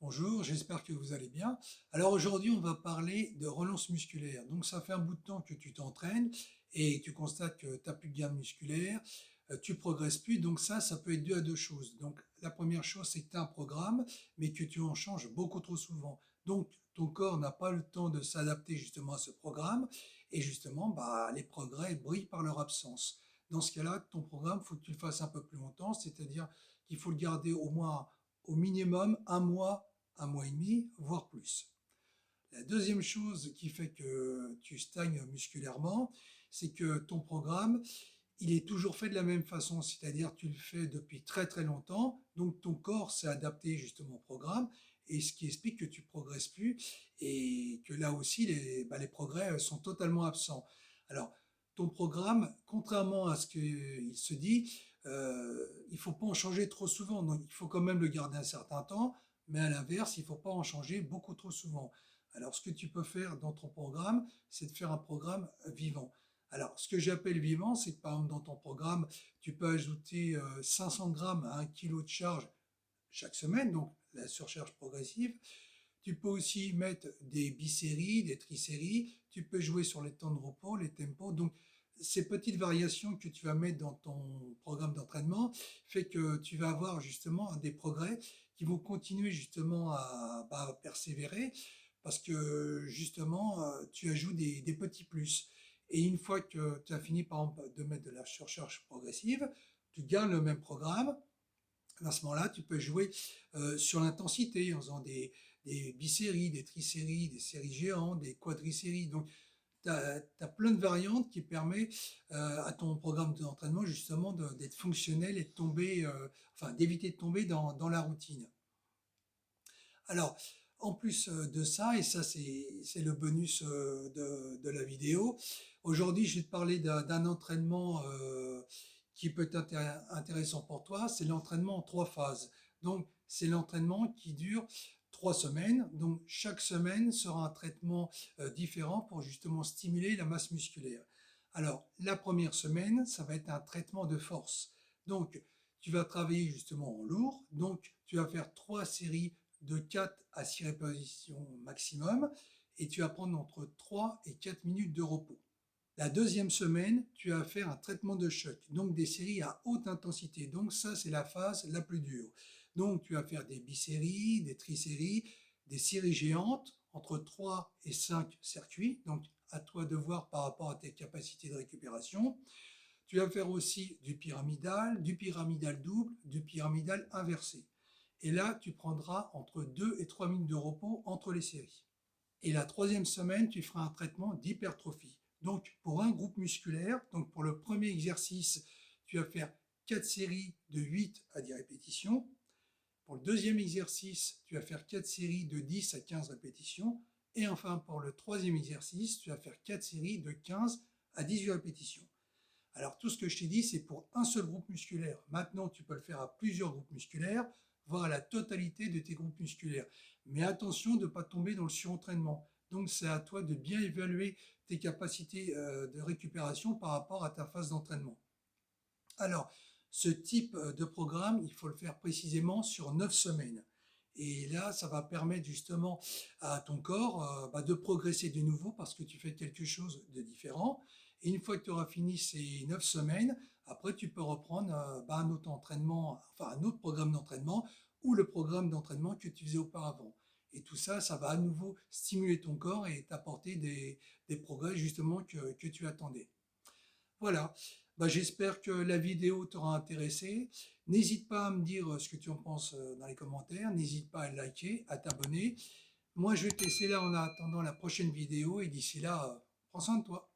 Bonjour, j'espère que vous allez bien. Alors aujourd'hui, on va parler de relance musculaire. Donc ça fait un bout de temps que tu t'entraînes et tu constates que tu n'as plus de gamme musculaire, tu progresses plus. Donc ça peut être dû à deux choses. Donc la première chose, c'est que tu as un programme, mais que tu en changes beaucoup trop souvent. Donc ton corps n'a pas le temps de s'adapter justement à ce programme et justement, les progrès brillent par leur absence. Dans ce cas-là, ton programme, il faut que tu le fasses un peu plus longtemps, c'est-à-dire qu'il faut le garder au moins au minimum un mois et demi, voire plus. La deuxième chose qui fait que tu stagnes musculairement, c'est que ton programme, il est toujours fait de la même façon, c'est-à-dire tu le fais depuis très très longtemps, donc ton corps s'est adapté justement au programme, et ce qui explique que tu progresses plus, et que là aussi les progrès sont totalement absents. Alors, ton programme, contrairement à ce qu'il se dit, il faut pas en changer trop souvent, donc il faut quand même le garder un certain temps, mais à l'inverse, il faut pas en changer beaucoup trop souvent. Alors, ce que tu peux faire dans ton programme, c'est de faire un programme vivant. Alors, ce que j'appelle vivant, c'est que par exemple dans ton programme, tu peux ajouter 500 grammes à 1 kilo de charge chaque semaine, donc la surcharge progressive. Tu peux aussi mettre des biséries, des triséries. Tu peux jouer sur les temps de repos, les tempos. Donc, ces petites variations que tu vas mettre dans ton programme d'entraînement fait que tu vas avoir justement des progrès qui vont continuer justement à persévérer parce que justement tu ajoutes des petits plus. Et une fois que tu as fini par exemple de mettre de la surcharge progressive, tu gardes le même programme. À ce moment-là, tu peux jouer sur l'intensité en faisant des biséries, des triséries, des séries géantes, des quadriséries. Donc, tu as plein de variantes qui permettent à ton programme d'entraînement justement d'être fonctionnel et de tomber, d'éviter de tomber dans la routine. Alors, en plus de ça, et ça c'est le bonus de la vidéo, aujourd'hui je vais te parler d'un entraînement qui peut être intéressant pour toi, c'est l'entraînement en trois phases. Donc, c'est l'entraînement qui dure 3 semaines. Donc, chaque semaine sera un traitement différent pour justement stimuler la masse musculaire. Alors, la première semaine, ça va être un traitement de force. Donc, tu vas travailler justement en lourd. Donc, tu vas faire 3 séries de 4 à 6 répétitions maximum et tu vas prendre entre 3 et 4 minutes de repos. La deuxième semaine, tu vas faire un traitement de choc, donc des séries à haute intensité. Donc ça, c'est la phase la plus dure. Donc tu vas faire des biséries, des triséries, des séries géantes, entre 3 et 5 circuits. Donc à toi de voir par rapport à tes capacités de récupération. Tu vas faire aussi du pyramidal double, du pyramidal inversé. Et là, tu prendras entre 2 et 3 minutes de repos entre les séries. Et la troisième semaine, tu feras un traitement d'hypertrophie. Donc, pour un groupe musculaire, donc pour le premier exercice, tu vas faire 4 séries de 8 à 10 répétitions. Pour le deuxième exercice, tu vas faire 4 séries de 10 à 15 répétitions. Et enfin, pour le troisième exercice, tu vas faire 4 séries de 15 à 18 répétitions. Alors tout ce que je t'ai dit, c'est pour un seul groupe musculaire. Maintenant, tu peux le faire à plusieurs groupes musculaires, voire à la totalité de tes groupes musculaires. Mais attention de ne pas tomber dans le surentraînement. Donc c'est à toi de bien évaluer tes capacités de récupération par rapport à ta phase d'entraînement. Alors, ce type de programme, il faut le faire précisément sur 9 semaines. Et là, ça va permettre justement à ton corps de progresser de nouveau parce que tu fais quelque chose de différent. Et une fois que tu auras fini ces 9 semaines, après tu peux reprendre un autre entraînement, enfin un autre programme d'entraînement ou le programme d'entraînement que tu faisais auparavant. Et tout ça, ça va à nouveau stimuler ton corps et t'apporter des progrès justement que tu attendais. Voilà, j'espère que la vidéo t'aura intéressé. N'hésite pas à me dire ce que tu en penses dans les commentaires. N'hésite pas à liker, à t'abonner. Moi, je vais te laisser là en attendant la prochaine vidéo et d'ici là, prends soin de toi.